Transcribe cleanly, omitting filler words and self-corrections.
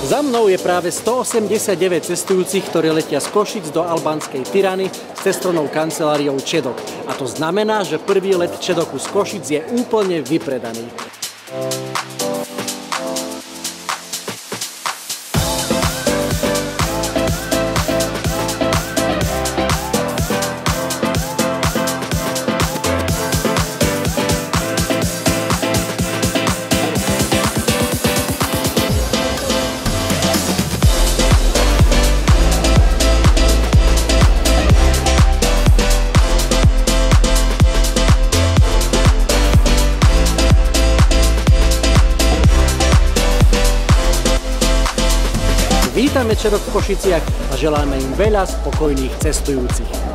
Za mnou je práve 189 cestujúcich, ktorí letia z Košíc do albánskej Tirany s cestovnou kanceláriou Čedok. A to znamená, že prvý let Čedoku z Košíc je úplne vypredaný. Vítame Čedok v Košiciach a želáme im veľa spokojných cestujúcich.